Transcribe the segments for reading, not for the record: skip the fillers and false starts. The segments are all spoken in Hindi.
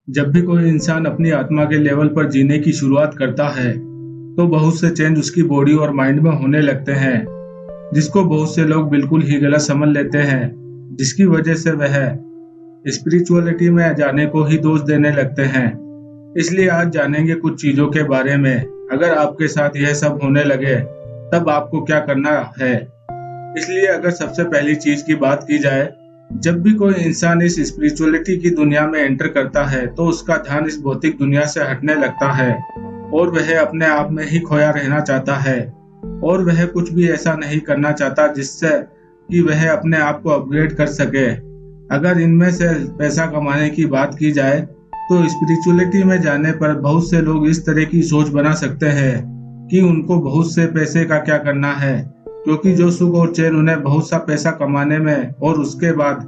जब भी कोई इंसान अपनी आत्मा के लेवल पर जीने की शुरुआत करता है, तो बहुत से चेंज उसकी बॉडी और माइंड में होने लगते हैं, जिसको बहुत से लोग बिल्कुल ही गलत समझ लेते हैं, जिसकी वजह से वह स्पिरिचुअलिटी में जाने को ही दोष देने लगते हैं। इसलिए आज जानेंगे कुछ चीजों के बारे में। अगर आपके साथ यह सब होने लगे, तब आपको क्या करना है। इसलिए अगर सबसे पहली चीज की बात की जाए, जब भी कोई इंसान इस स्पिरिचुअलिटी की दुनिया में एंटर करता है, तो उसका ध्यान इस भौतिक दुनिया से हटने लगता है और वह अपने आप में ही खोया रहना चाहता है और वह कुछ भी ऐसा नहीं करना चाहता जिससे कि वह अपने आप को अपग्रेड कर सके। अगर इनमें से पैसा कमाने की बात की जाए, तो स्पिरिचुअलिटी में जाने पर बहुत से लोग इस तरह की सोच बना सकते हैं कि उनको बहुत से पैसे का क्या करना है, क्योंकि जो सुख और चैन उन्हें बहुत सा पैसा कमाने में और उसके बाद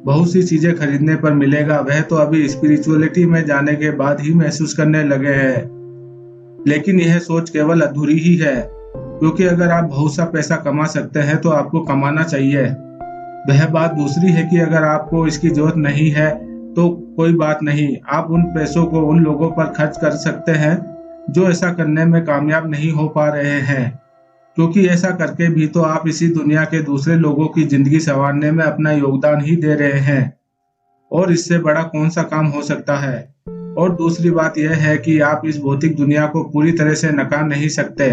बहुत सी चीजें खरीदने पर मिलेगा, वह तो अभी स्पिरिचुअलिटी में जाने के बाद ही महसूस करने लगे हैं। लेकिन यह सोच केवल अधूरी ही है, क्योंकि अगर आप बहुत सा पैसा कमा सकते हैं तो आपको कमाना चाहिए। वह बात दूसरी है कि अगर आपको इसकी जरूरत नहीं है तो कोई बात नहीं, आप उन पैसों को उन लोगों पर खर्च कर सकते हैं जो ऐसा करने में कामयाब नहीं हो पा रहे हैं, क्योंकि ऐसा करके भी तो आप इसी दुनिया के दूसरे लोगों की जिंदगी संवारने में अपना योगदान ही दे रहे हैं, और इससे बड़ा कौन सा काम हो सकता है। और दूसरी बात यह है कि आप इस भौतिक दुनिया को पूरी तरह से नकार नहीं सकते।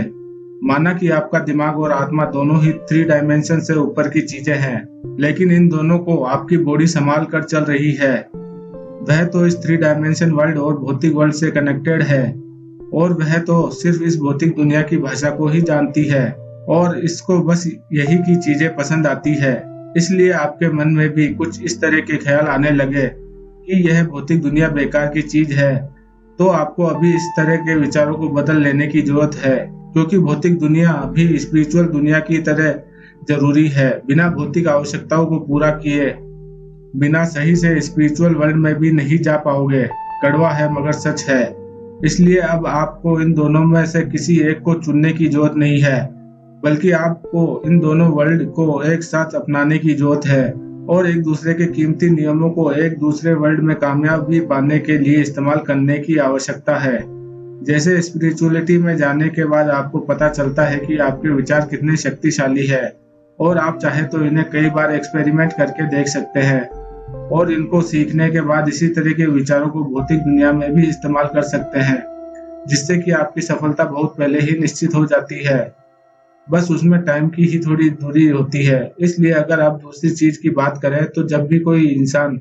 माना कि आपका दिमाग और आत्मा दोनों ही 3 डायमेंशन से ऊपर की चीजें हैं, लेकिन इन दोनों को आपकी बॉडी संभाल कर चल रही है। वह तो इस 3 डायमेंशन वर्ल्ड और भौतिक वर्ल्ड से कनेक्टेड है, और वह तो सिर्फ इस भौतिक दुनिया की भाषा को ही जानती है और इसको बस यही की चीजें पसंद आती है। इसलिए आपके मन में भी कुछ इस तरह के ख्याल आने लगे कि यह भौतिक दुनिया बेकार की चीज है, तो आपको अभी इस तरह के विचारों को बदल लेने की जरूरत है, क्योंकि भौतिक दुनिया भी स्पिरिचुअल दुनिया की तरह जरूरी है। बिना भौतिक आवश्यकताओं को पूरा किए बिना सही से स्पिरिचुअल वर्ल्ड में भी नहीं जा पाओगे। कड़वा है मगर सच है। इसलिए अब आपको इन दोनों में से किसी एक को चुनने की जरूरत नहीं है, बल्कि आपको इन दोनों वर्ल्ड को एक साथ अपनाने की जरूरत है और एक दूसरे के कीमती नियमों को एक दूसरे वर्ल्ड में कामयाबी पाने के लिए इस्तेमाल करने की आवश्यकता है। जैसे स्पिरिचुअलिटी में जाने के बाद आपको पता चलता है कि आपके विचार कितने शक्तिशाली है, और आप चाहे तो इन्हें कई बार एक्सपेरिमेंट करके देख सकते हैं और इनको सीखने के बाद इसी तरह के विचारों को भौतिक दुनिया में भी इस्तेमाल कर सकते हैं, जिससे कि आपकी सफलता बहुत पहले ही निश्चित हो जाती है। बस उसमें टाइम की ही थोड़ी दूरी होती है। इसलिए अगर आप दूसरी चीज की बात करें, तो जब भी कोई इंसान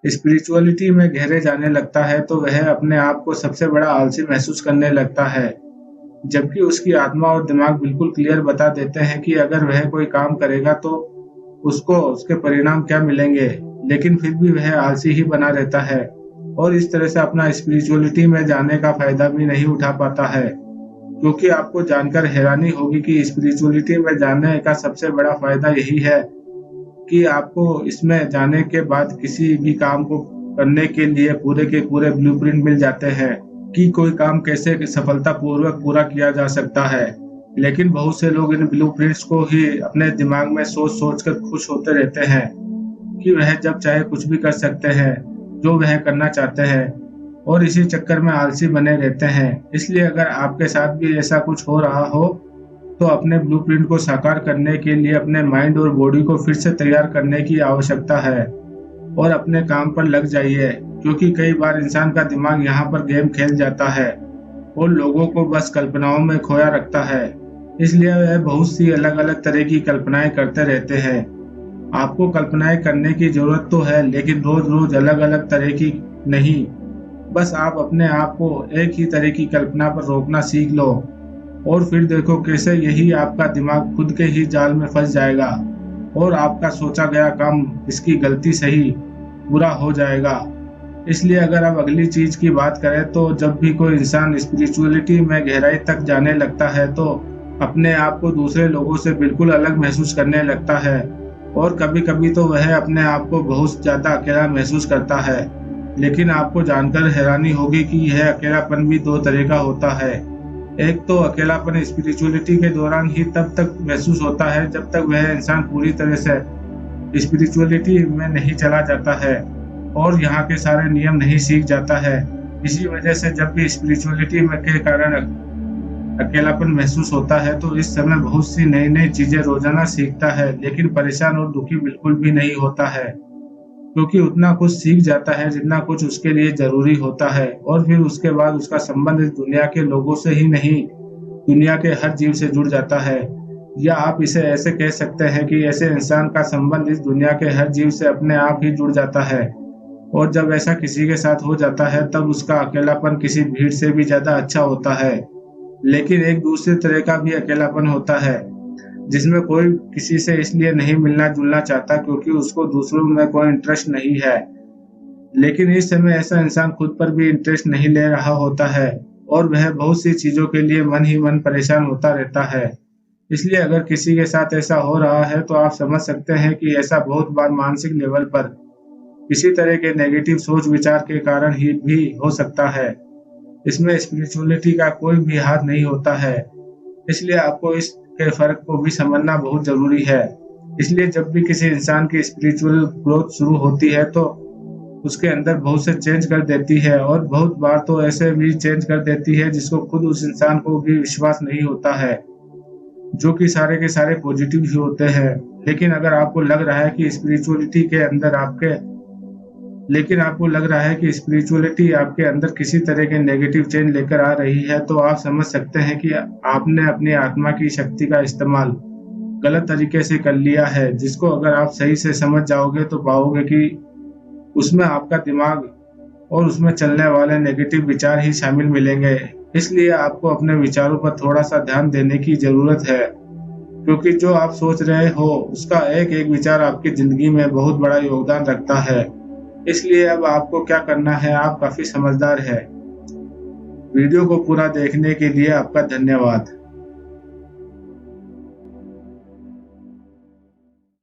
स्पिरिचुअलिटी में गहरे जाने लगता है, तो वह अपने आप को सबसे बड़ा आलसी महसूस करने लगता है, जबकि उसकी आत्मा और दिमाग बिल्कुल क्लियर बता देते हैं कि अगर वह कोई काम करेगा तो उसको उसके परिणाम क्या मिलेंगे। लेकिन फिर भी वह आलसी ही बना रहता है और इस तरह से अपना स्पिरिचुअलिटी में जाने का फायदा भी नहीं उठा पाता है, क्योंकि आपको जानकर हैरानी होगी कि स्पिरिचुअलिटी में जाने का सबसे बड़ा फायदा यही है कि आपको इसमें जाने के बाद किसी भी काम को करने के लिए पूरे के पूरे ब्लूप्रिंट मिल जाते हैं कि कोई काम कैसे सफलतापूर्वक पूरा किया जा सकता है। लेकिन बहुत से लोग इन ब्लूप्रिंट्स को ही अपने दिमाग में सोच सोच कर खुश होते रहते हैं कि वह जब चाहे कुछ भी कर सकते हैं जो वह करना चाहते हैं, और इसी चक्कर में आलसी बने रहते हैं। इसलिए अगर आपके साथ भी ऐसा कुछ हो रहा हो, तो अपने ब्लूप्रिंट को साकार करने के लिए अपने माइंड और बॉडी को फिर से तैयार करने की आवश्यकता है और अपने काम पर लग जाइए, क्योंकि कई बार इंसान का दिमाग यहाँ पर गेम खेल जाता है और लोगों को बस कल्पनाओं में खोया रखता है। इसलिए वह बहुत सी अलग अलग तरह की कल्पनाएं करते रहते हैं। आपको कल्पनाएं करने की जरूरत तो है, लेकिन रोज रोज अलग अलग तरह की नहीं। बस आप अपने आप को एक ही तरह की कल्पना पर रोकना सीख लो और फिर देखो कैसे यही आपका दिमाग खुद के ही जाल में फंस जाएगा और आपका सोचा गया काम, इसकी गलती सही बुरा हो जाएगा। इसलिए अगर आप अगली चीज की बात करें, तो जब भी कोई इंसान स्पिरिचुअलिटी में गहराई तक जाने लगता है, तो अपने आप को दूसरे लोगों से बिल्कुल अलग महसूस करने लगता है और कभी कभी तो वह अपने आप को बहुत ज्यादा अकेला महसूस करता है। लेकिन आपको जानकर हैरानी होगी कि यह अकेलापन भी 2 तरह का होता है। एक तो अकेलापन स्पिरिचुअलिटी के दौरान ही तब तक महसूस होता है जब तक वह इंसान पूरी तरह से स्पिरिचुअलिटी में नहीं चला जाता है, और यहाँ के सारे नियम नहीं सीख जाता है। इसी वजह से जब भी स्पिरिचुअलिटी में के कारण अकेलापन महसूस होता है तो इस समय बहुत सी नई नई चीजें रोजाना सीखता है, लेकिन परेशान और दुखी बिल्कुल भी नहीं होता है, क्योंकि उतना कुछ सीख जाता है जितना कुछ उसके लिए जरूरी होता है। और फिर उसके बाद उसका संबंध इस दुनिया के लोगों से ही नहीं, दुनिया के हर जीव से जुड़ जाता है। या आप इसे ऐसे कह सकते हैं कि ऐसे इंसान का संबंध इस दुनिया के हर जीव से अपने आप ही जुड़ जाता है। और जब ऐसा किसी के साथ हो जाता है तब उसका अकेलापन किसी भीड़ से भी ज्यादा अच्छा होता है। लेकिन एक दूसरे तरह का भी अकेलापन होता है, जिसमें कोई किसी से इसलिए नहीं मिलना जुलना चाहता क्योंकि उसको दूसरों में कोई इंटरेस्ट नहीं है। लेकिन इस समय ऐसा इंसान खुद पर भी इंटरेस्ट नहीं ले रहा होता है और वह बहुत सी चीजों के लिए मन ही मन परेशान होता रहता है। इसलिए अगर किसी के साथ ऐसा हो रहा है तो आप समझ सकते हैं कि ऐसा बहुत बार मानसिक लेवल पर किसी तरह के नेगेटिव सोच विचार के कारण ही भी हो सकता है। इसमें स्पिरिचुअलिटी का कोई भी हाथ नहीं होता है। इसलिए आपको इसके फर्क को भी समझना बहुत जरूरी है। इसलिए जब भी किसी इंसान की स्पिरिचुअल ग्रोथ शुरू होती है तो उसके अंदर बहुत से चेंज कर देती है, और बहुत बार तो ऐसे भी चेंज कर देती है जिसको खुद उस इंसान को भी विश्वास नहीं होता है, जो कि सारे के सारे पॉजिटिव ही होते हैं। लेकिन अगर आपको लग रहा है कि स्पिरिचुअलिटी आपके अंदर किसी तरह के नेगेटिव चेंज लेकर आ रही है, तो आप समझ सकते हैं कि आपने अपनी आत्मा की शक्ति का इस्तेमाल गलत तरीके से कर लिया है, जिसको अगर आप सही से समझ जाओगे तो पाओगे कि उसमें आपका दिमाग और उसमें चलने वाले नेगेटिव विचार ही शामिल मिलेंगे। इसलिए आपको अपने विचारों पर थोड़ा सा ध्यान देने की जरूरत है, क्योंकि जो आप सोच रहे हो उसका एक एक विचार आपकी जिंदगी में बहुत बड़ा योगदान रखता है। इसलिए अब आपको क्या करना है, आप काफी समझदार है। वीडियो को पूरा देखने के लिए आपका धन्यवाद।